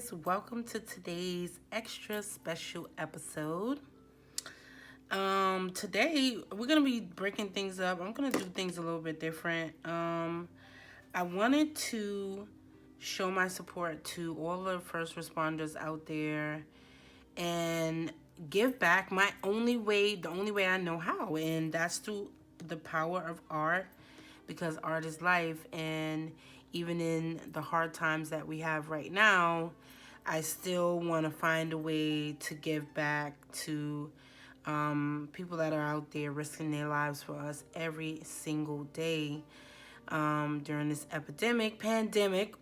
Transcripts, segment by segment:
guys, welcome to today's extra special episode. Today we're gonna be breaking things up. I'm gonna do things a little bit different. I wanted to show my support to all the first responders out there and give back the only way I know how, and that's through the power of art, because art is life. And even in the hard times that we have right now, I still want to find a way to give back to people that are out there risking their lives for us every single day during this pandemic.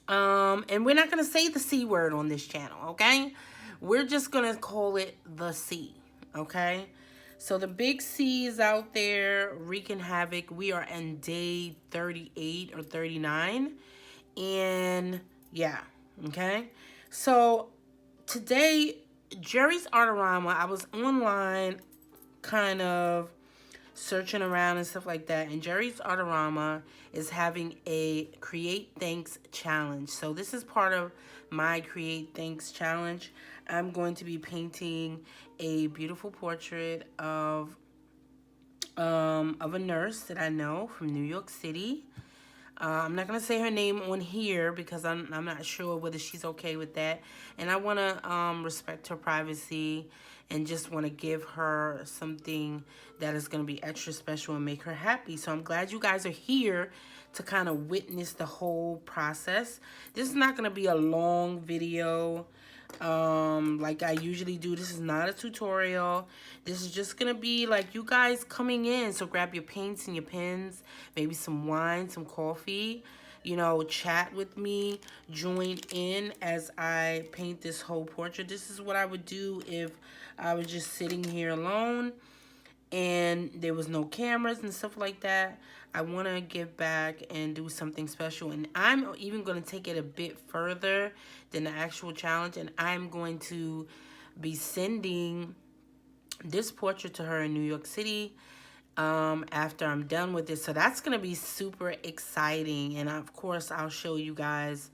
And we're not going to say the C word on this channel, okay? We're just going to call it the C, okay? So the big C is out there wreaking havoc. We are in day 38 or 39. And yeah, okay? So today, Jerry's Artarama, I was online kind of searching around and stuff like that, and Jerry's Artarama is having a Create Thanks challenge. So this is part of my Create Thanks challenge. I'm going to be painting a beautiful portrait of a nurse that I know from New York City. I'm not going to say her name on here because I'm not sure whether she's okay with that. And I want to respect her privacy and just want to give her something that is going to be extra special and make her happy. So I'm glad you guys are here to kind of witness the whole process. This is not going to be a long video like I usually do. This is not a tutorial. This is just gonna be like you guys coming in. So grab your paints and your pens, maybe some wine, some coffee, you know, chat with me, join in as I paint this whole portrait. This is what I would do if I was just sitting here alone and there was no cameras and stuff like that. I want to give back and do something special, and I'm even going to take it a bit further than the actual challenge, and I'm going to be sending this portrait to her in New York City after I'm done with it. So that's going to be super exciting, and of course I'll show you guys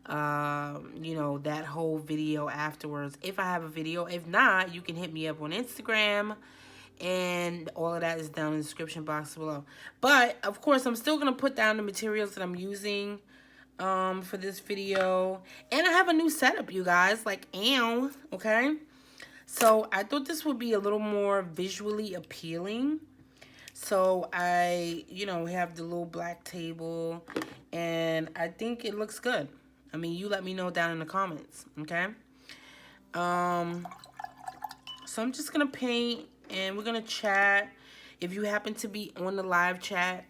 you know, that whole video afterwards if I have a video. If not, you can hit me up on Instagram, and all of that is down in the description box below. But of course I'm still gonna put down the materials that I'm using for this video, and I have a new setup, you guys, like, okay? So I thought this would be a little more visually appealing. So I, you know, have the little black table, and I think it looks good. I mean, you let me know down in the comments, okay? So I'm just gonna paint and we're gonna chat. If you happen to be on the live chat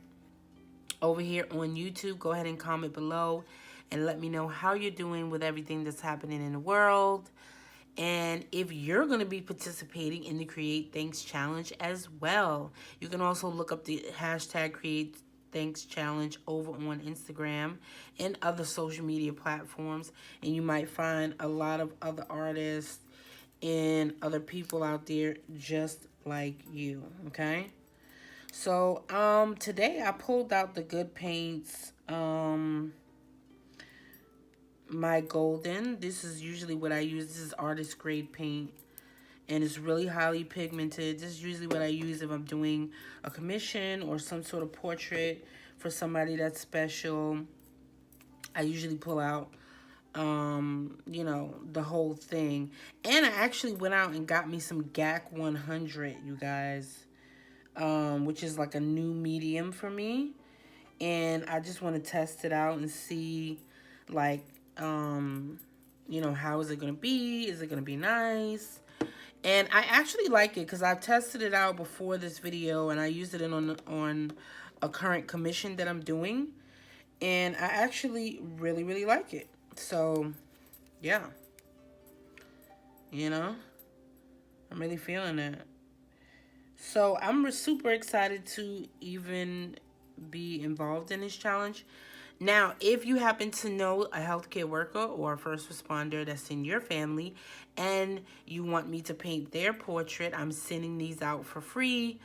over here on YouTube, go ahead and comment below and let me know how you're doing with everything that's happening in the world, and if you're going to be participating in the Create Thanks challenge as well. You can also look up the hashtag Create Thanks challenge over on Instagram and other social media platforms, and you might find a lot of other artists and other people out there just like you, okay? So today I pulled out the good paints, my golden. This is usually what I use. This is artist grade paint, and it's really highly pigmented. This is usually what I use if I'm doing a commission or some sort of portrait for somebody that's special. I usually pull out you know, the whole thing. And I actually went out and got me some GAC 100, you guys, which is like a new medium for me, and I just want to test it out and see, like, you know, how is it gonna be? Is it gonna be nice? And I actually like it because I've tested it out before this video, and I used it on a current commission that I'm doing, and I actually really like it. So yeah, you know, I'm really feeling it. So I'm super excited to even be involved in this challenge. Now, if you happen to know a healthcare worker or a first responder that's in your family and you want me to paint their portrait, I'm sending these out for free.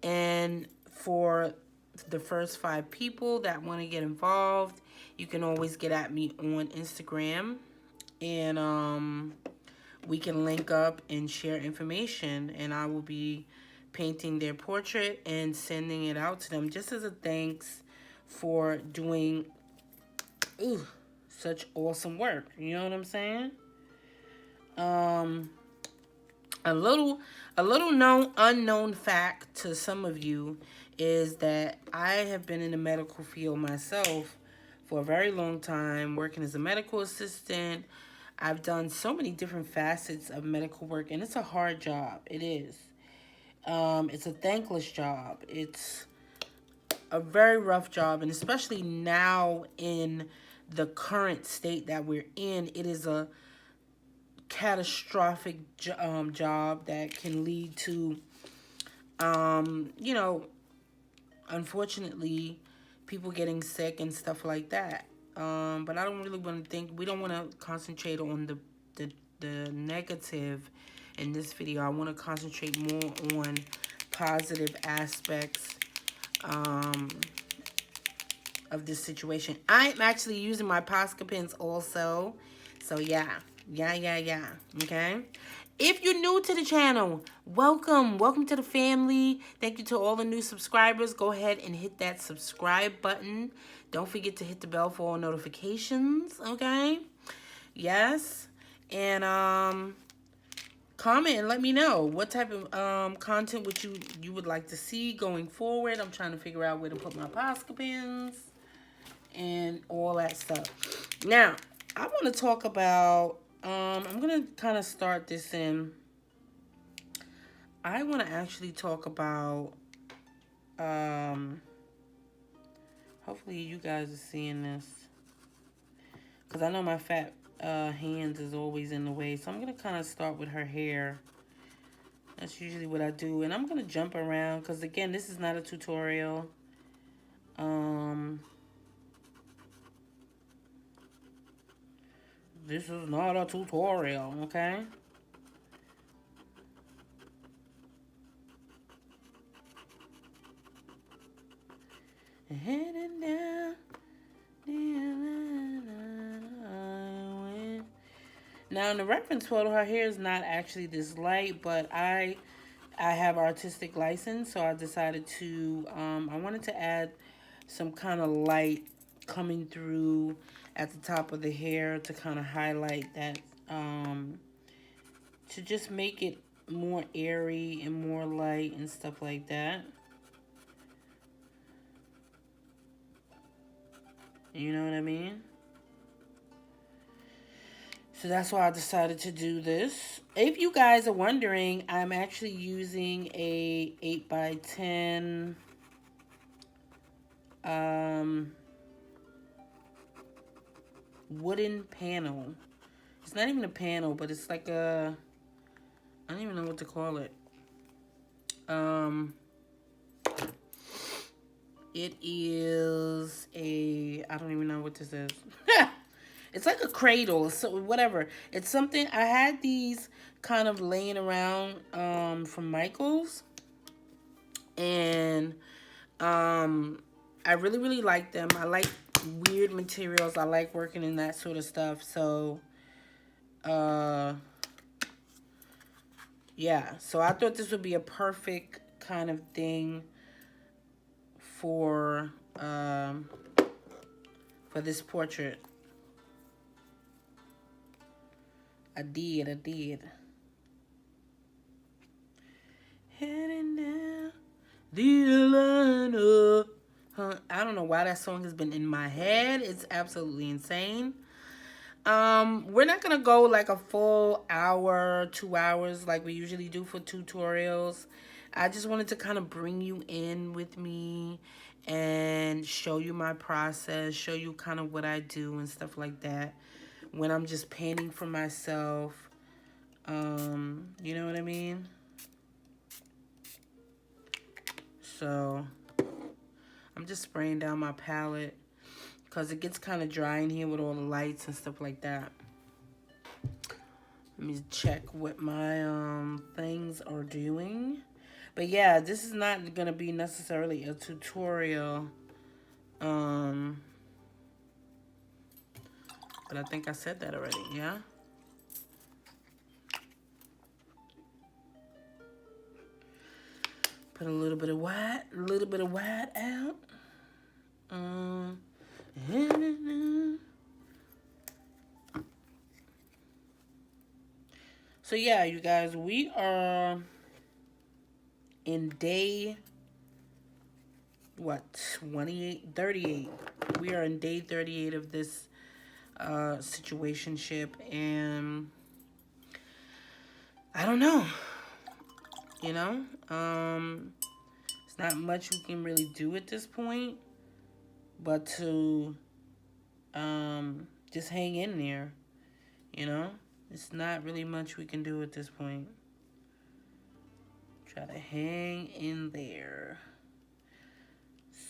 And for the first 5 people that want to get involved, you can always get at me on Instagram, and we can link up and share information, and I will be painting their portrait and sending it out to them just as a thanks for doing such awesome work. You know what I'm saying? A little known unknown fact to some of you is that I have been in the medical field myself for a very long time, working as a medical assistant. I've done so many different facets of medical work, and it's a hard job. It is. It's a thankless job. It's a very rough job, and especially now in the current state that we're in, it is a catastrophic job that can lead to, you know, unfortunately, people getting sick and stuff like that. But I don't really want to we don't want to concentrate on the negative in this video. I want to concentrate more on positive aspects of this situation. I'm actually using my Posca pens also. So yeah. Okay? If you're new to the channel, welcome to the family. Thank you to all the new subscribers. Go ahead and hit that subscribe button. Don't forget to hit the bell for all notifications, okay? Yes. And comment and let me know what type of content would you would like to see going forward. I'm trying to figure out where to put my Posca pens and all that stuff. Now, I want to talk about I'm going to kind of start this in. I want to actually talk about, hopefully you guys are seeing this, because I know my fat hands is always in the way. So I'm going to kind of start with her hair. That's usually what I do. And I'm going to jump around, because again, this is not a tutorial. This is not a tutorial, okay? Heading down. Now, in the reference photo, her hair is not actually this light, but I have artistic license, so I decided to, I wanted to add some kind of light coming through at the top of the hair to kind of highlight that, to just make it more airy and more light and stuff like that. You know what I mean? So that's why I decided to do this. If you guys are wondering, I'm actually using a 8x10 wooden panel. It's not even a panel, but it's like a, I don't even know what to call it. It is a, I don't even know what this is. It's like a cradle, so whatever. It's something, I had these kind of laying around from Michael's. And I really like them. I like weird materials. I like working in that sort of stuff. So, yeah. So I thought this would be a perfect kind of thing for this portrait. I did. Heading down the line up. I don't know why that song has been in my head. It's absolutely insane. We're not gonna go like a full hour, 2 hours like we usually do for tutorials. I just wanted to kind of bring you in with me and show you my process, show you kind of what I do and stuff like that when I'm just painting for myself. You know what I mean? So I'm just spraying down my palette because it gets kind of dry in here with all the lights and stuff like that. Let me check what my things are doing. But yeah, this is not gonna be necessarily a tutorial. But I think I said that already, yeah? Put a little bit of white, out. Um, so yeah, you guys, we are in day, what, 28, 38. We are in day 38 of this situationship, and I don't know, you know? It's not much we can really do at this point, but to just hang in there, you know? It's not really much we can do at this point. Try to hang in there.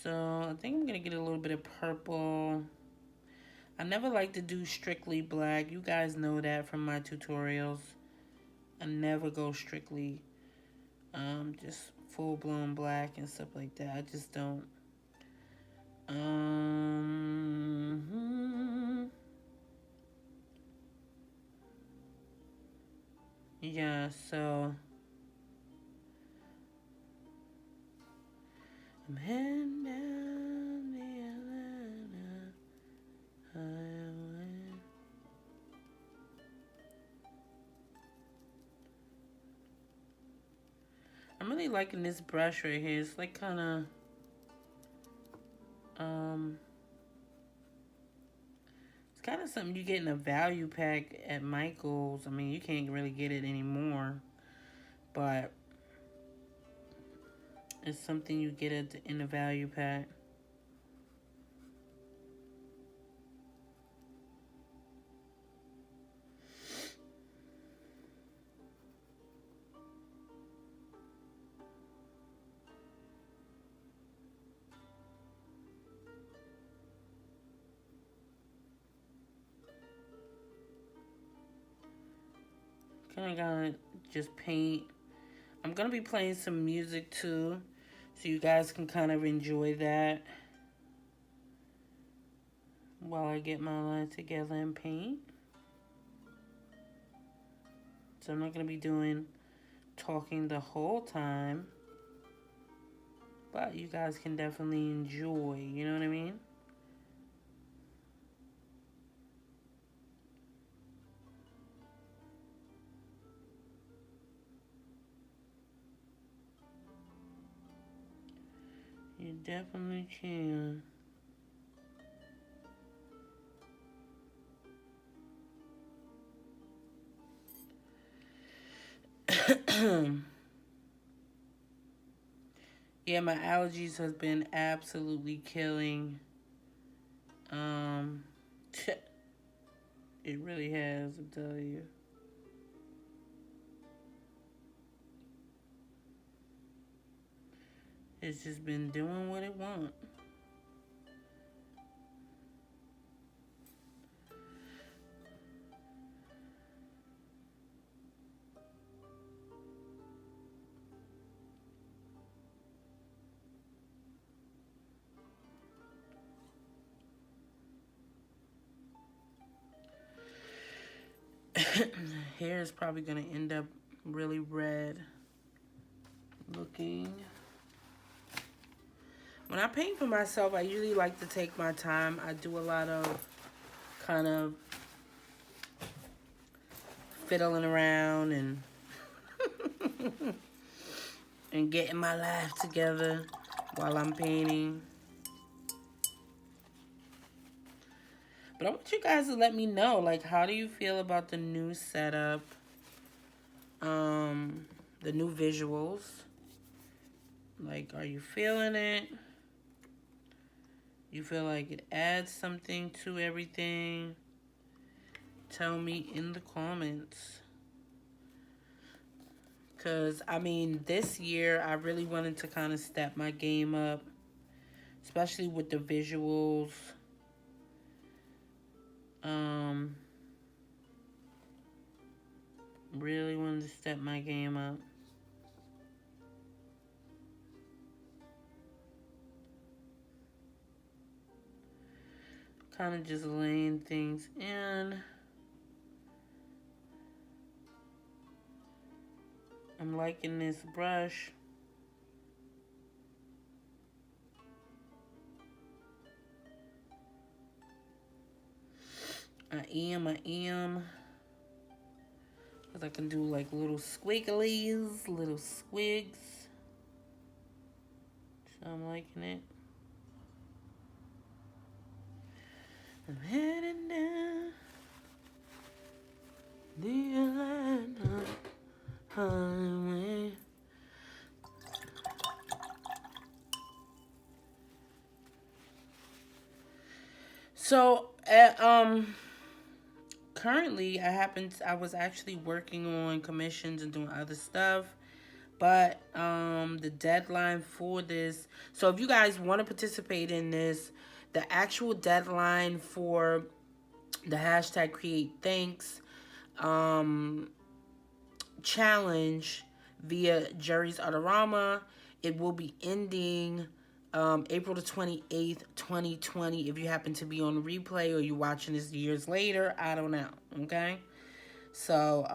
So I think I'm gonna get a little bit of purple. I never like to do strictly black. You guys know that from my tutorials. I never go strictly just full-blown black and stuff like that. I just don't. Yeah, so I'm heading down the Atlanta highway. I'm really liking this brush right here. It's like kind of it's kind of something you get in a value pack at Michael's. I mean, you can't really get it anymore, but it's something you get in a value pack. Kind of gonna just paint. I'm gonna be playing some music too, so you guys can kind of enjoy that while I get my line together and paint. So I'm not gonna be talking the whole time, but you guys can definitely enjoy, you know what I mean? You definitely can. Yeah, my allergies has been absolutely killing. It really has, I tell you. It's just been doing what it wants. Hair is probably going to end up really red looking. When I paint for myself, I usually like to take my time. I do a lot of kind of fiddling around and and getting my life together while I'm painting. But I want you guys to let me know, like, how do you feel about the new setup? The new visuals. Like, are you feeling it? You feel like it adds something to everything? Tell me in the comments. Because, I mean, this year, I really wanted to kind of step my game up. Especially with the visuals. Really wanted to step my game up. Kind of just laying things in. I'm liking this brush. I am. Because I can do like little squigglies, little squigs. So I'm liking it. I'm heading down the Atlanta highway. So, currently, I was actually working on commissions and doing other stuff, but the deadline for this. So, if you guys want to participate in this, the actual deadline for the hashtag Create Thanks challenge via Jerry's Artarama, it will be ending April the 28th, 2020. If you happen to be on replay or you're watching this years later, I don't know. Okay? So,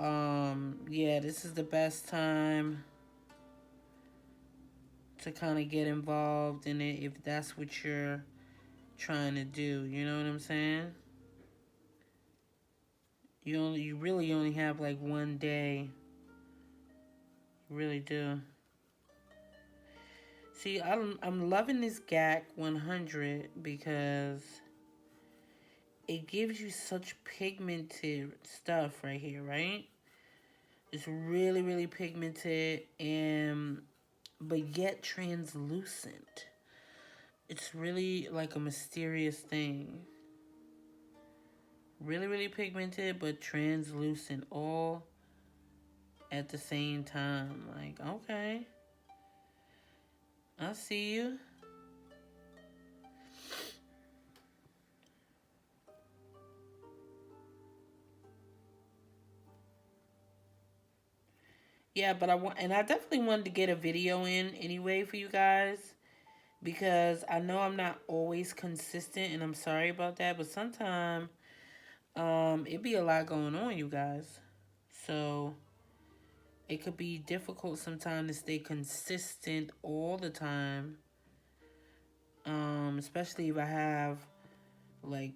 yeah, this is the best time to kind of get involved in it if that's what you're trying to do. You know what I'm saying? You really only have like one day. You really do. See, I'm loving this GAC 100 because it gives you such pigmented stuff right here, right? It's really, really pigmented and but yet translucent. It's really like a mysterious thing. Really, really pigmented but translucent all at the same time. Like, okay. I see you. Yeah, but I definitely wanted to get a video in anyway for you guys because I know I'm not always consistent and I'm sorry about that, but sometimes it be a lot going on, you guys. So it could be difficult sometimes to stay consistent all the time. Especially if I have like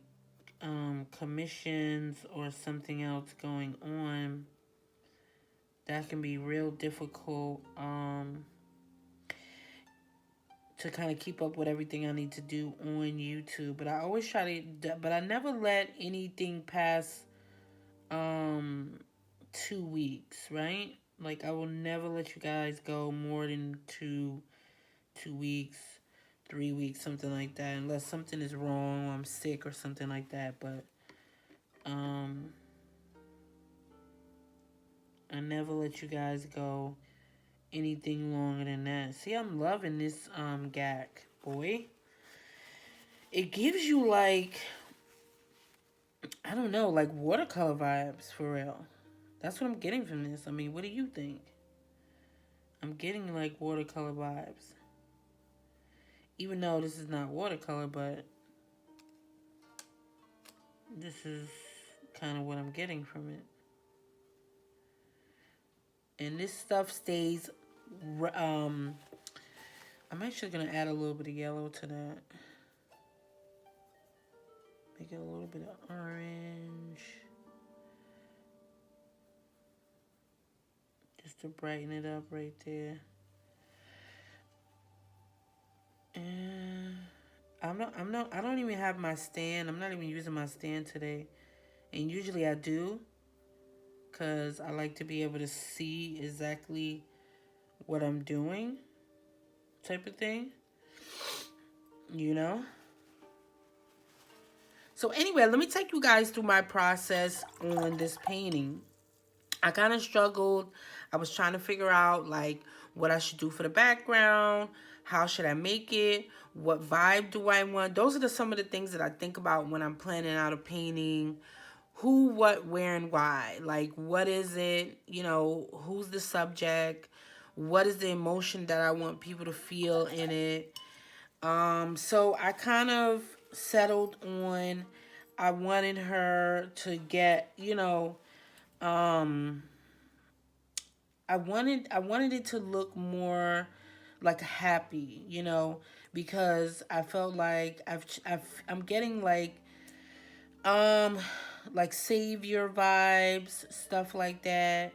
commissions or something else going on. That can be real difficult to kind of keep up with everything I need to do on YouTube. But I always try to, but I never let anything pass 2 weeks, right? Like I will never let you guys go more than 2 weeks, 3 weeks, something like that, unless something is wrong or I'm sick or something like that. But I never let you guys go anything longer than that. See, I'm loving this GAC, boy. It gives you like, I don't know, like watercolor vibes for real. That's what I'm getting from this. I mean, what do you think? I'm getting like watercolor vibes. Even though this is not watercolor, but this is kind of what I'm getting from it. And this stuff stays, I'm actually going to add a little bit of yellow to that. Make it a little bit of orange. Just to brighten it up right there. And I don't even have my stand. I'm not even using my stand today. And usually I do. Because I like to be able to see exactly what I'm doing. Type of thing. You know? So anyway, let me take you guys through my process on this painting. I kind of struggled. I was trying to figure out like what I should do for the background. How should I make it? What vibe do I want? Those are some of the things that I think about when I'm planning out a painting. Who, what, where, and why. Like, what is it? You know, who's the subject? What is the emotion that I want people to feel in it? So I kind of settled on, I wanted her to get, you know, I wanted it to look more like happy, you know, because I felt like I'm getting like like savior vibes, stuff like that.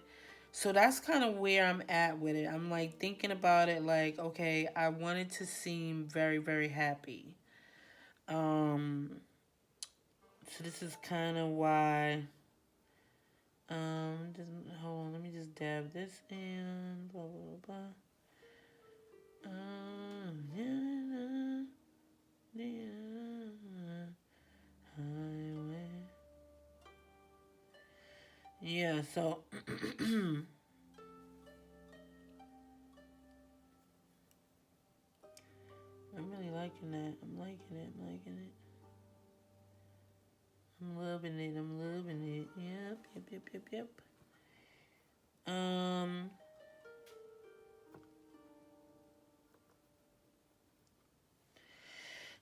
So that's kind of where I'm at with it. I'm like thinking about it like, okay, I wanted to seem very, very happy. Um, so this is kind of why. Just, hold on, let me just dab this in. Blah blah blah. Yeah, yeah, highway. Yeah, so I'm really liking that. I'm liking it. I'm liking it. I'm loving it. I'm loving it. Yep, yep, yep, yep, yep. Um,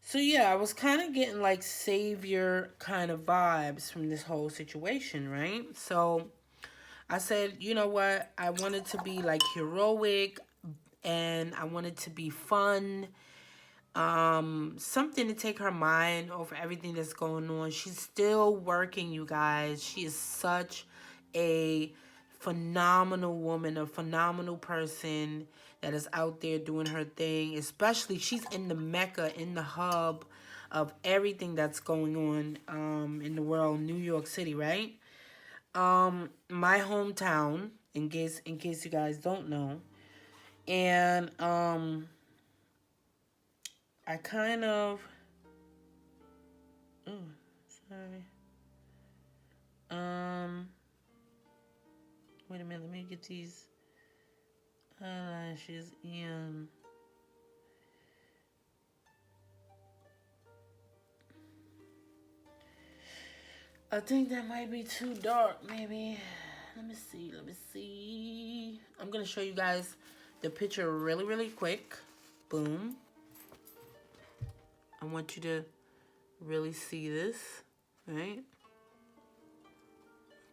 so yeah, I was kind of getting like savior kind of vibes from this whole situation, right? So I said, you know what? I wanted to be like heroic and I wanted to be fun. Something to take her mind off everything that's going on. She's still working, you guys. She is such a phenomenal woman, a phenomenal person that is out there doing her thing. Especially, she's in the mecca, in the hub of everything that's going on in the world, New York City, right? My hometown, in case you guys don't know. And I kind of, oh, sorry. Um, wait a minute. Let me get these eyelashes in. I think that might be too dark. Maybe. Let me see. Let me see. I'm gonna show you guys the picture really, really quick. Boom. I want you to really see this, right?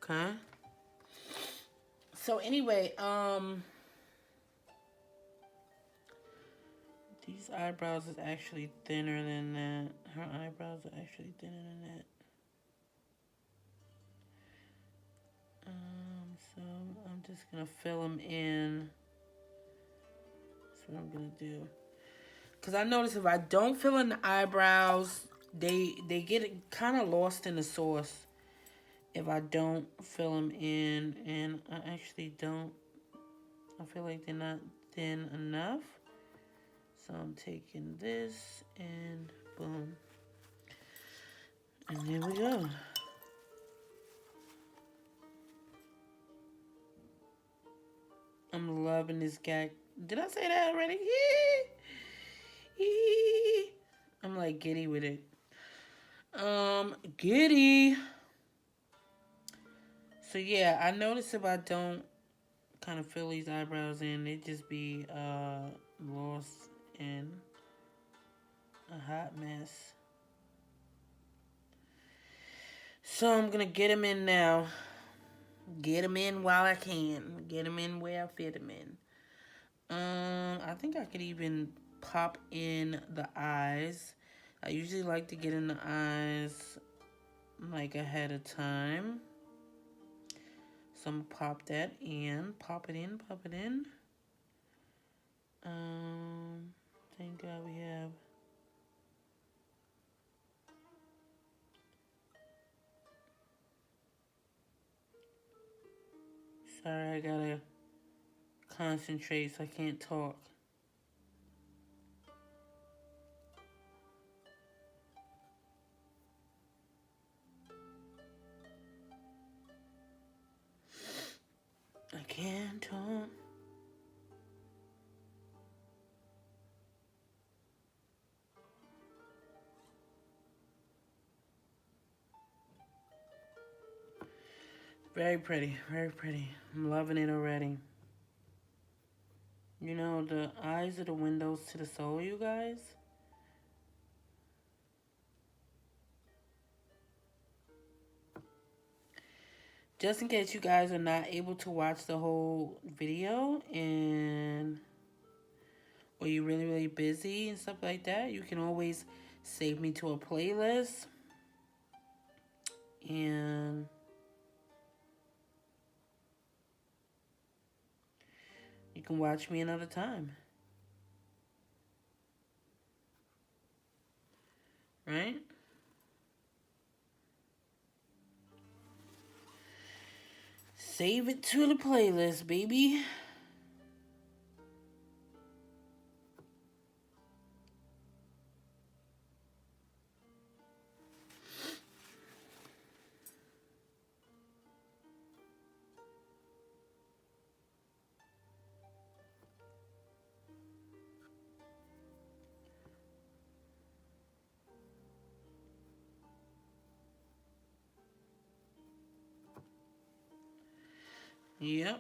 Okay. So anyway, these eyebrows is actually thinner than that. Her eyebrows are actually thinner than that. So I'm just gonna fill them in. That's what I'm gonna do. Cause I notice if I don't fill in the eyebrows, they get kind of lost in the sauce. If I don't fill them in, and I actually don't, I feel like they're not thin enough. So I'm taking this and boom, and there we go. I'm loving this guy. Did I say that already? I'm like giddy with it. Giddy. So yeah, I notice if I don't kind of fill these eyebrows in, they just be lost in a hot mess. So I'm gonna get them in now. Get them in while I can. Get them in where I fit them in. I think I could even pop in the eyes. I usually like to get in the eyes like ahead of time. So I'm gonna pop that in. Pop it in, pop it in. Thank God we have. Sorry, I gotta concentrate so I can't talk. I can't talk. Very pretty, very pretty. I'm loving it already. You know, the eyes are the windows to the soul, you guys. Just in case you guys are not able to watch the whole video and or you're really, really busy and stuff like that, you can always save me to a playlist. And you can watch me another time. Right? Save it to the playlist, baby. Yep.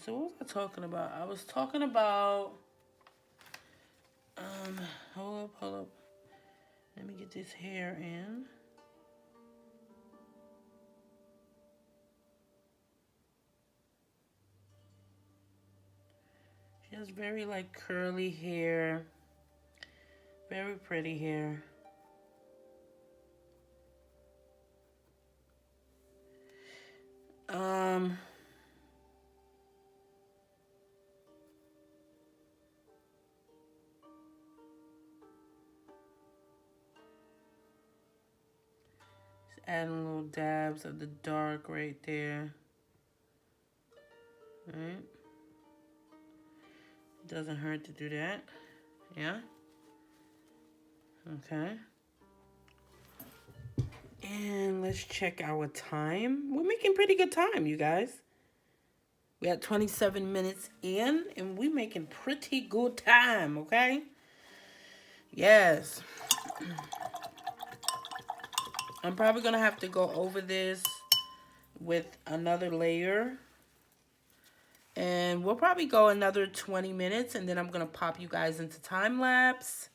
So what was I talking about? I was talking about, hold up. Let me get this hair in. She has very, like, curly hair. Very pretty hair. Just adding little dabs of the dark right there. Right? Doesn't hurt to do that. Yeah? Okay. And let's check our time. We're making pretty good time, you guys. We got 27 minutes in, and we're making pretty good time, okay? Yes. I'm probably going to have to go over this with another layer. And we'll probably go another 20 minutes, and then I'm going to pop you guys into time lapse.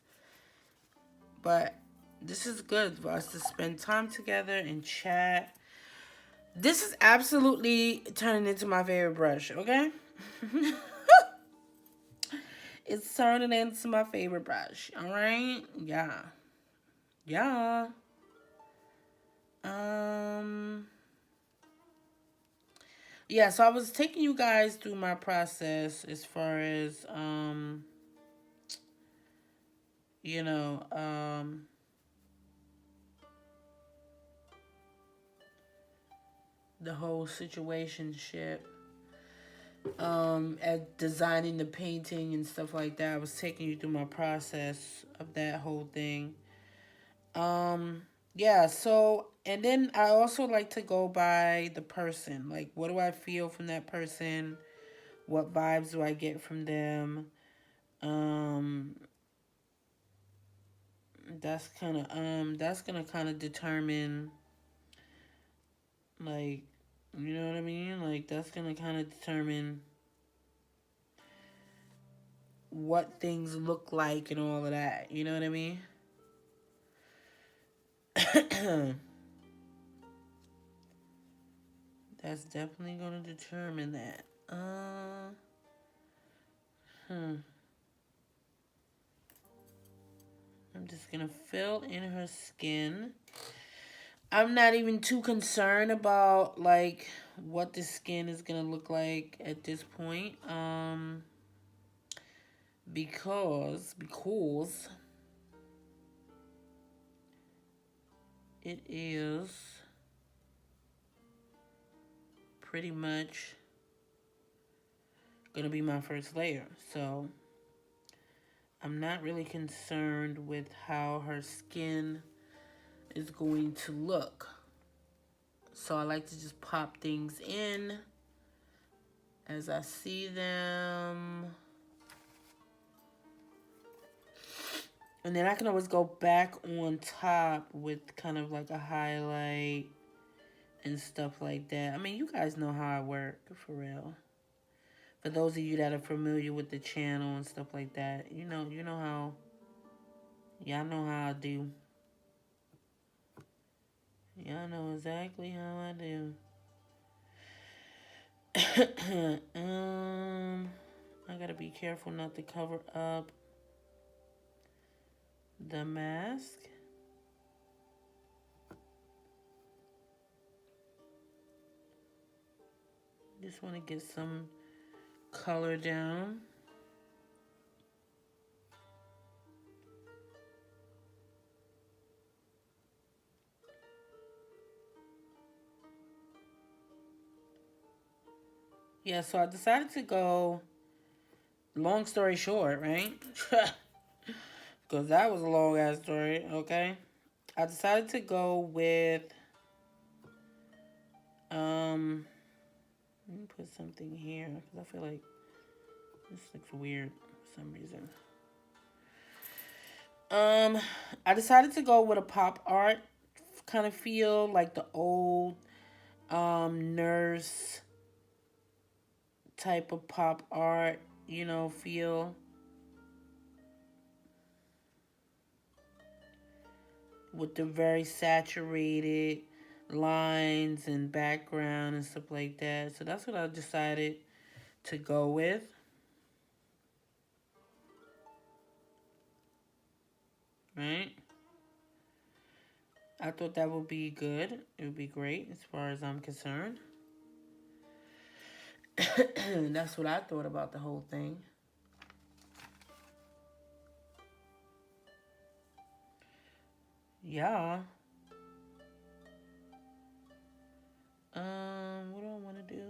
But this is good for us to spend time together and chat. This is absolutely turning into my favorite brush, okay? It's turning into my favorite brush, all right? Yeah. Yeah. Yeah, so I was taking you guys through my process as far as, you know, the whole situationship, at designing the painting and stuff like that. I was taking you through my process of that whole thing. Yeah, so, and then I also like to go by the person. Like, what do I feel from that person? What vibes do I get from them? That's gonna kind of determine, like, you know what I mean? Like, that's gonna kind of determine what things look like and all of that. You know what I mean? That's definitely gonna determine that. I'm just gonna fill in her skin. I'm not even too concerned about, like, what the skin is gonna look like at this point. Because it is pretty much gonna be my first layer. So I'm not really concerned with how her skin is going to look. So I like to just pop things in as I see them. And then I can always go back on top with kind of like a highlight and stuff like that. I mean, you guys know how I work, for real. For those of you that are familiar with the channel and stuff like that, you know how, y'all know how I do. Y'all know exactly how I do. I gotta be careful not to cover up the mask. Just want to get some color down. Yeah, so I decided to go, long story short, right? Because that was a long ass story, okay? I decided to go with, let me put something here because I feel like this looks weird for some reason. I decided to go with a pop art kind of feel, like the old nurse type of pop art, you know, feel. With the very saturated lines and background and stuff like that. So that's what I decided to go with. Right? I thought that would be good. It would be great as far as I'm concerned. That's what I thought about the whole thing. Yeah. What do I want to do?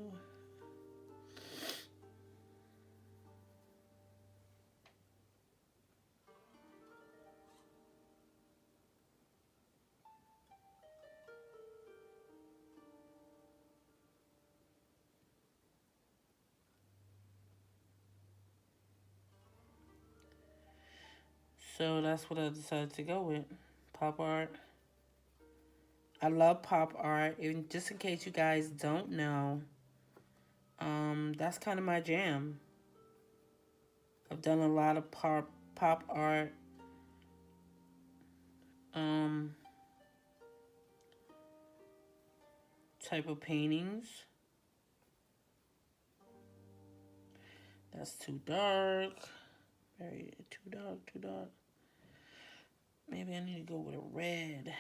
So that's what I decided to go with. Pop art. I love pop art. And just in case you guys don't know, that's kind of my jam. I've done a lot of pop art. Um, Type of paintings. That's too dark. Very too dark, too dark. Maybe I need to go with a red.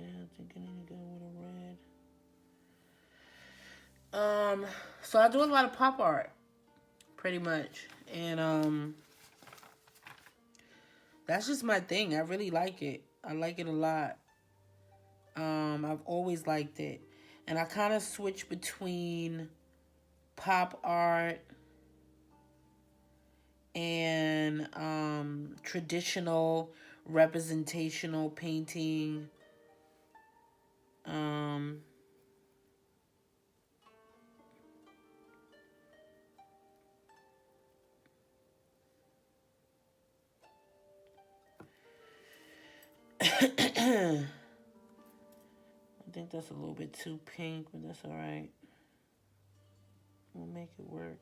Yeah, I think I need to go with a red. So I do a lot of pop art, pretty much. And that's just my thing. I really like it. I like it a lot. I've always liked it. And I kind of switch between pop art and traditional representational painting. Um, I think that's a little bit too pink, but that's all right. We'll make it work.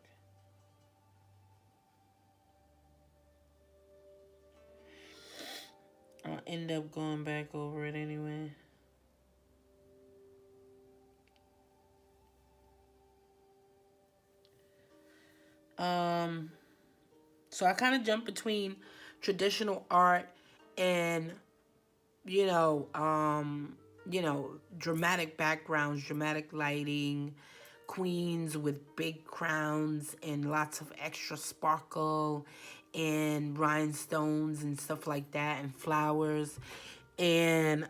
I'll end up going back over it anyway. So I kind of jump between traditional art and you know, dramatic backgrounds, dramatic lighting, queens with big crowns and lots of extra sparkle and rhinestones and stuff like that and flowers. And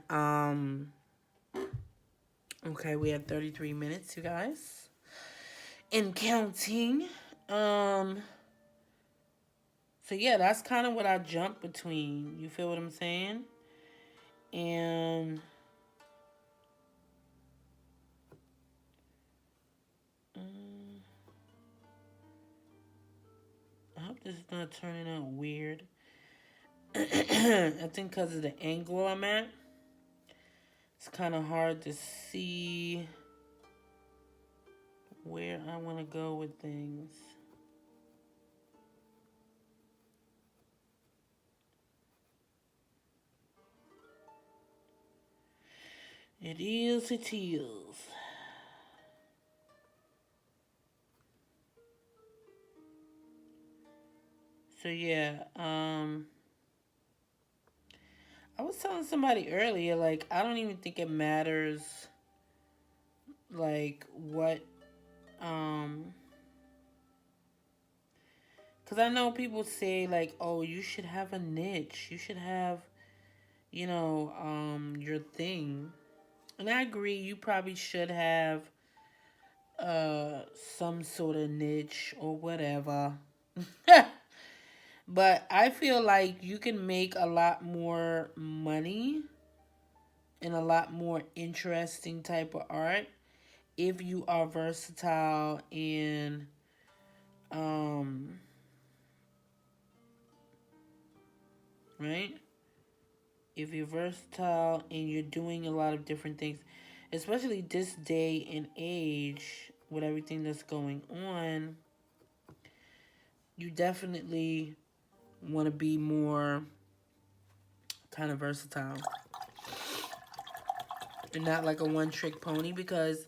okay, we have 33 minutes, you guys. And counting. So yeah, that's kind of what I jump between. You feel what I'm saying? And I hope this is not turning out weird. I think because of the angle I'm at, it's kind of hard to see where I want to go with things. It is, it is. So yeah, I was telling somebody earlier, like, I don't even think it matters, like, what, because I know people say, like, oh, you should have a niche. You should have, your thing. And I agree, you probably should have some sort of niche or whatever. But I feel like you can make a lot more money and a lot more interesting type of art if you are versatile and um right, if you're versatile and you're doing a lot of different things, especially this day and age with everything that's going on, you definitely want to be more kind of versatile and not like a one trick pony, because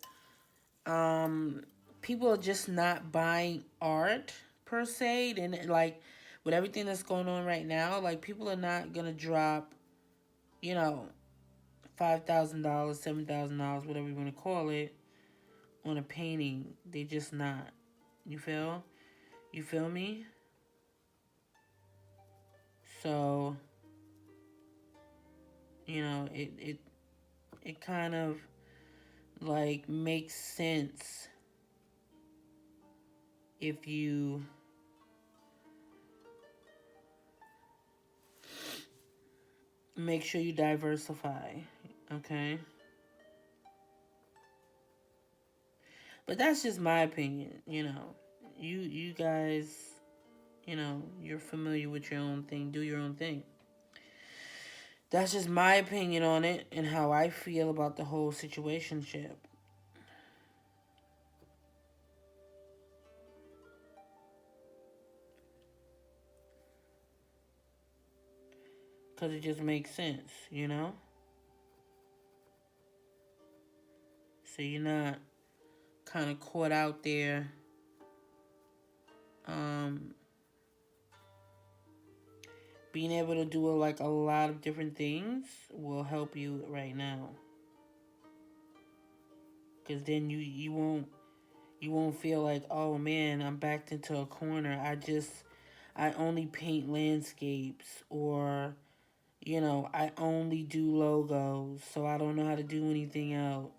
um people are just not buying art per se. And like with everything that's going on right now, like people are not gonna drop, you know, $5,000, $7,000, whatever you want to call it, on a painting. They just not. You feel? You feel me? So, it kind of like makes sense if you make sure you diversify, okay? But that's just my opinion, You guys, you're familiar with your own thing. Do your own thing. That's just my opinion on it and how I feel about the whole situationship. Because it just makes sense, So you're not kind of caught out there. Being able to do like a lot of different things will help you right now. Because then you won't feel like, oh man, I'm backed into a corner. I only paint landscapes, or I only do logos, so I don't know how to do anything else.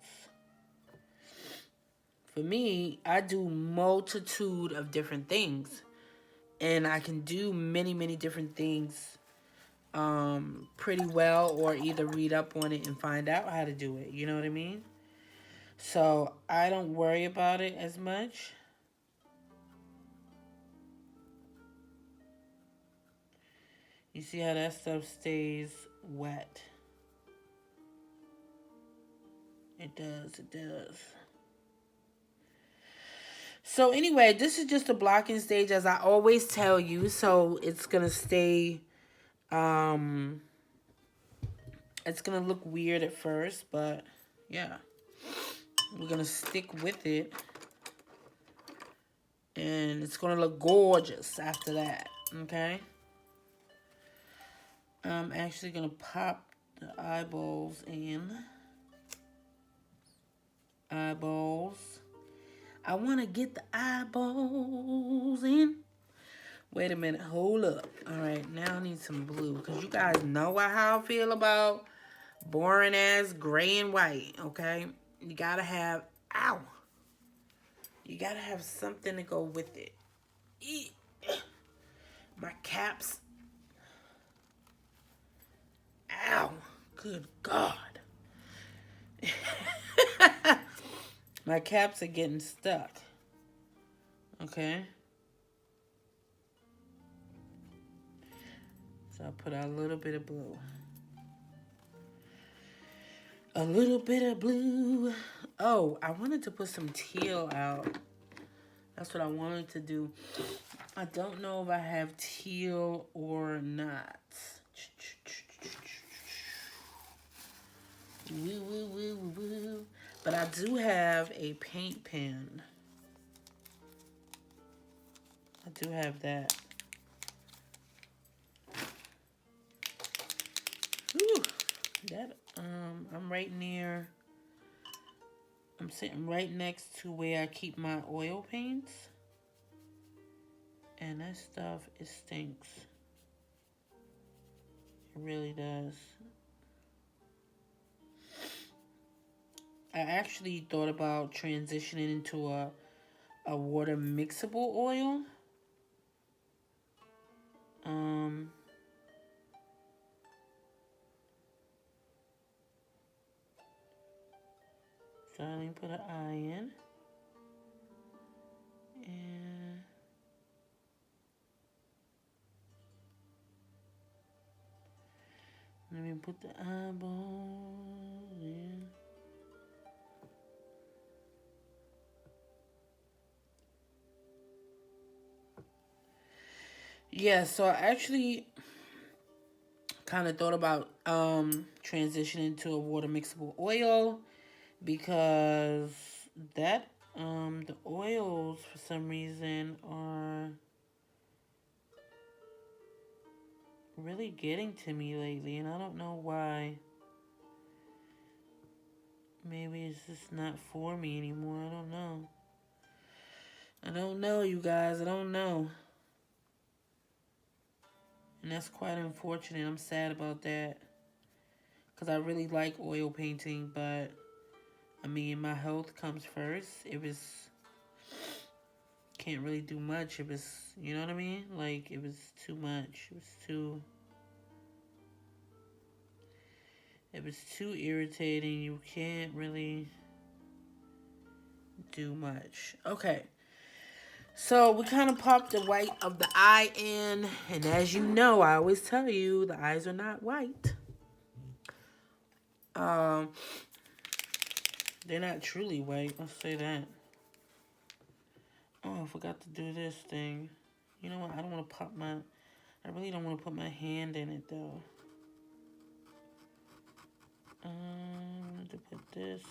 For me, I do multitude of different things, and I can do many, many different things pretty well, or either read up on it and find out how to do it. You know what I mean? So I don't worry about it as much. You see how that stuff stays wet? It does, it does. So anyway, this is just a blocking stage, as I always tell you. So it's gonna stay, it's gonna look weird at first, but yeah, we're gonna stick with it, and it's gonna look gorgeous after that. Okay. I'm actually gonna pop the eyeballs in. Eyeballs. I want to get the eyeballs in. Wait a minute. Hold up. All right. Now I need some blue. Because you guys know how I feel about boring ass gray and white. Okay. You got to have... Ow. You got to have something to go with it. My caps. Ow. Good God. My caps are getting stuck. Okay. So I'll put out a little bit of blue. A little bit of blue. Oh, I wanted to put some teal out. That's what I wanted to do. I don't know if I have teal or not. Woo, woo, woo, woo. But I do have a paint pen. I do have that. that I'm right near. I'm sitting right next to where I keep my oil paints, and that stuff, it stinks. It really does. I actually thought about transitioning into a water mixable oil. So let me put an eye in. And let me put the eyeball in. Yeah, so I actually kind of thought about transitioning to a water mixable oil because that the oils for some reason are really getting to me lately, and I don't know why. Maybe it's just not for me anymore. I don't know. I don't know, you guys. I don't know. And that's quite unfortunate. I'm sad about that. Because I really like oil painting, but I mean, my health comes first. It was, can't really do much. It was, you know what I mean? Like, it was too much. It was too irritating. You can't really do much. Okay. So we kind of popped the white of the eye in. And as you know, I always tell you, the eyes are not white. They're not truly white. I'll say that. Oh, I forgot to do this thing. You know what? I don't want to pop my... I really don't want to put my hand in it, though. I want to put this...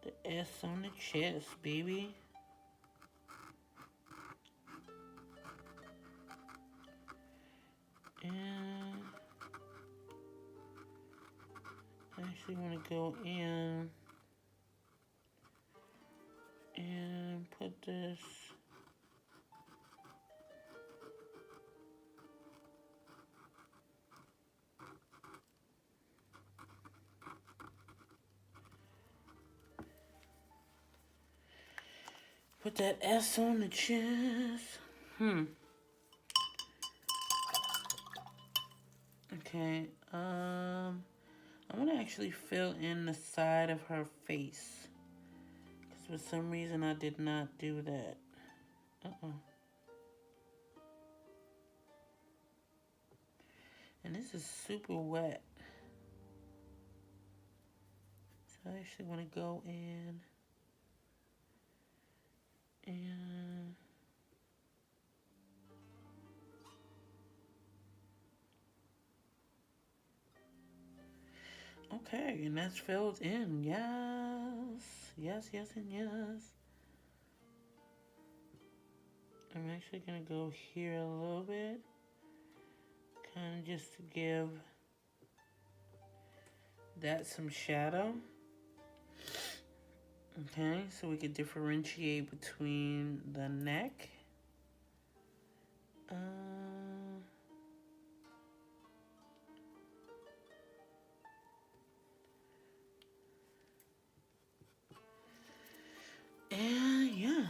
The S on the chest, baby. And... I actually want to go in... and put this... Put that S on the chest. Okay, I want to actually fill in the side of her face. Because for some reason I did not do that. And this is super wet. So I actually want to go in and... Okay, and that's filled in. Yes. Yes, yes, and yes. I'm actually going to go here a little bit. Kind of just to give that some shadow. Okay, so we can differentiate between the neck. And yeah.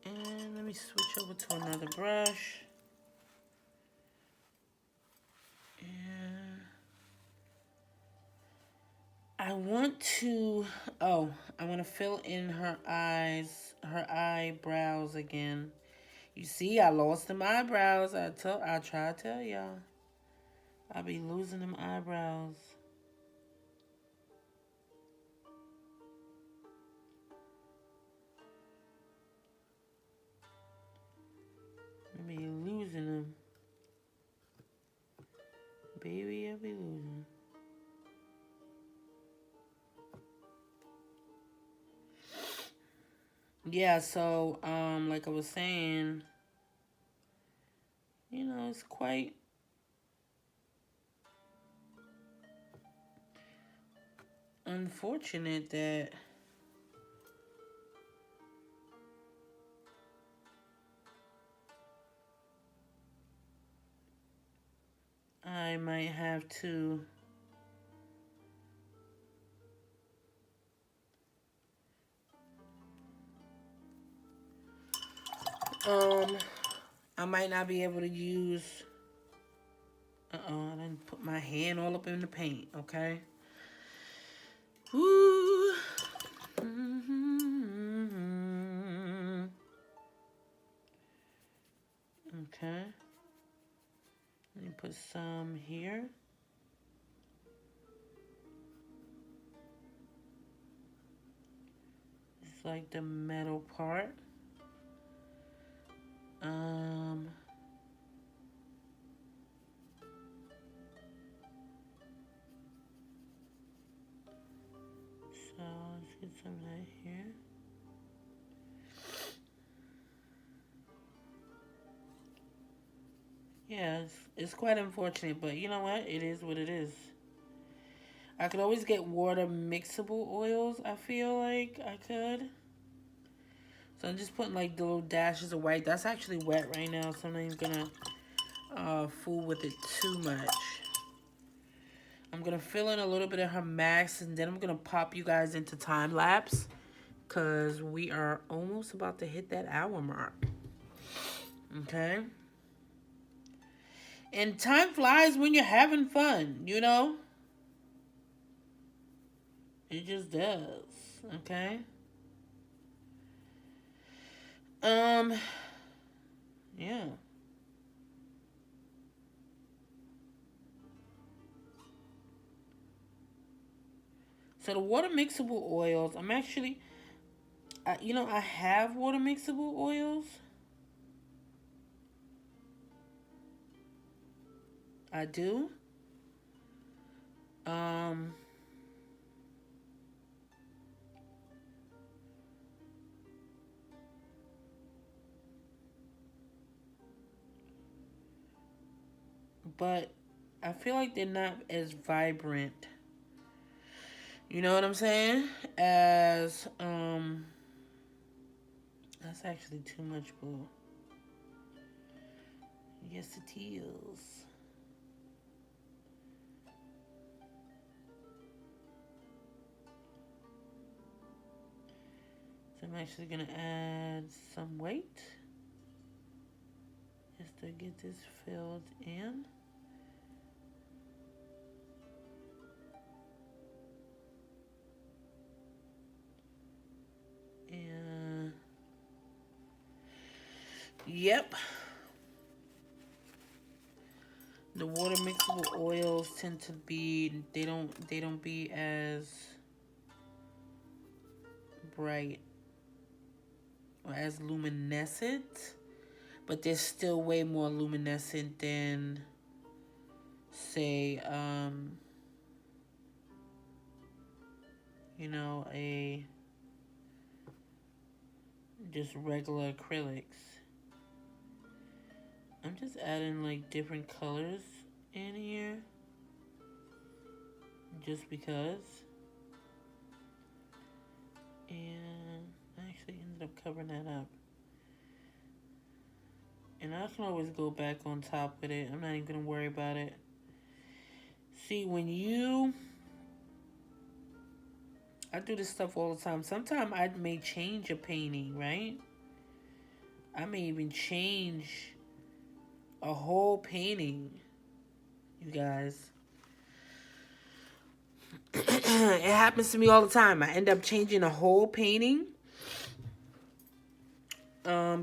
And let me switch over to another brush. And I want to, I want to fill in her eyes, her eyebrows again. You see, I lost them eyebrows. I try to tell y'all. I be losing them eyebrows. I be losing them. Baby, I be losing. Yeah, so like I was saying, you know, it's quite unfortunate that I might have to um I might not be able to use I didn't put my hand all up in the paint, okay? Woo. Mm-hmm. Okay. Let me put some here. It's like the metal part. Um, so let's get some of that here. Yeah, it's quite unfortunate, but you know what? It is what it is. I could always get water mixable oils, I feel like I could. So I'm just putting like the little dashes of white. That's actually wet right now, so I'm not even gonna fool with it too much. I'm gonna fill in a little bit of her max, and then I'm gonna pop you guys into time lapse because we are almost about to hit that hour mark. Okay. And time flies when you're having fun, you know? It just does. Okay. Um, yeah. So the water mixable oils, I'm actually, you know, I have water mixable oils. I do. Um, but I feel like they're not as vibrant. You know what I'm saying? As that's actually too much blue. Yes, it is. So I'm actually gonna add some weight just to get this filled in. And yep, the water mixable oils tend to be they don't be as bright or as luminescent, but they're still way more luminescent than say you know, a just regular acrylics. I'm just adding like different colors in here just because. And I actually ended up covering that up. And I can always go back on top with it. I'm not even going to worry about it. See, I do this stuff all the time. Sometimes I may change a painting, right? I may even change a whole painting, you guys. It happens to me all the time. I end up changing a whole painting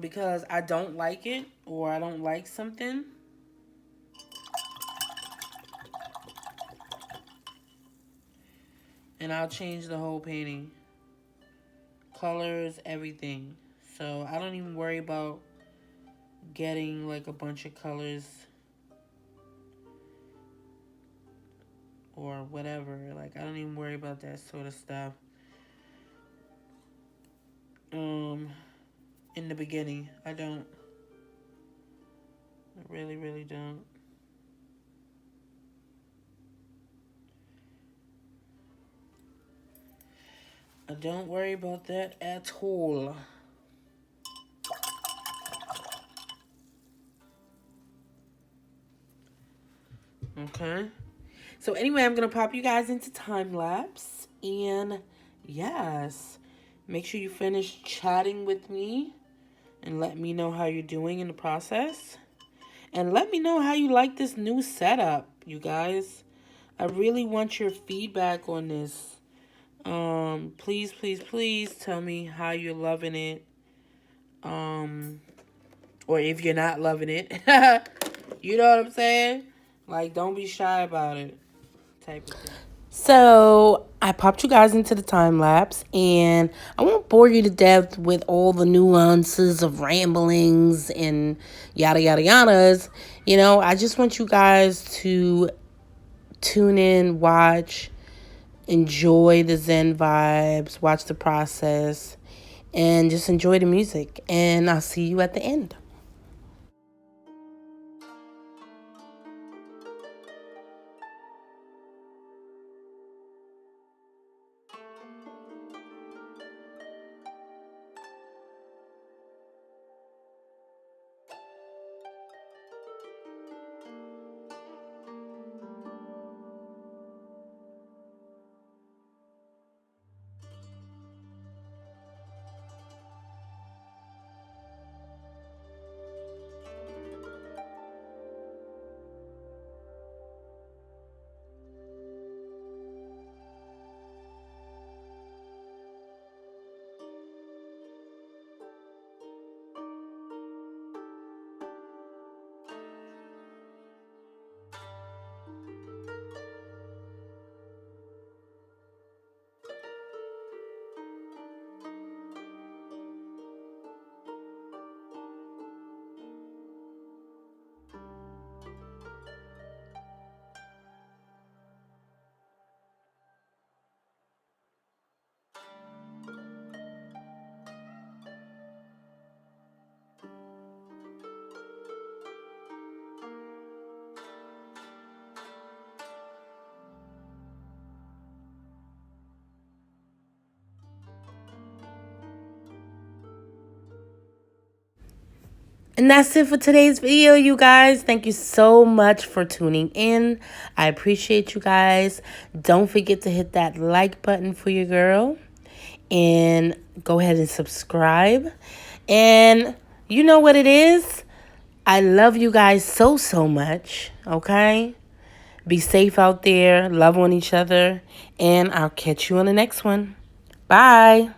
because I don't like it or I don't like something. And I'll change the whole painting. Colors, everything. So I don't even worry about getting like a bunch of colors or whatever. Like I don't even worry about that sort of stuff. in the beginning. I don't. I really, really don't. I don't worry about that at all. Okay. So anyway, I'm going to pop you guys into time lapse. And yes, make sure you finish chatting with me and let me know how you're doing in the process. And let me know how you like this new setup, you guys. I really want your feedback on this. Please, please, please tell me how you're loving it. Or if you're not loving it. You know what I'm saying? Like, don't be shy about it. Type of thing. So I popped you guys into the time lapse, and I won't bore you to death with all the nuances of ramblings and yada yada yadas. You know, I just want you guys to tune in, watch, enjoy the Zen vibes, watch the process, and just enjoy the music. And I'll see you at the end. And that's it for today's video, you guys. Thank you so much for tuning in. I appreciate you guys. Don't forget to hit that like button for your girl. And go ahead and subscribe. And you know what it is? I love you guys so, so much. Okay? Be safe out there. Love on each other. And I'll catch you on the next one. Bye.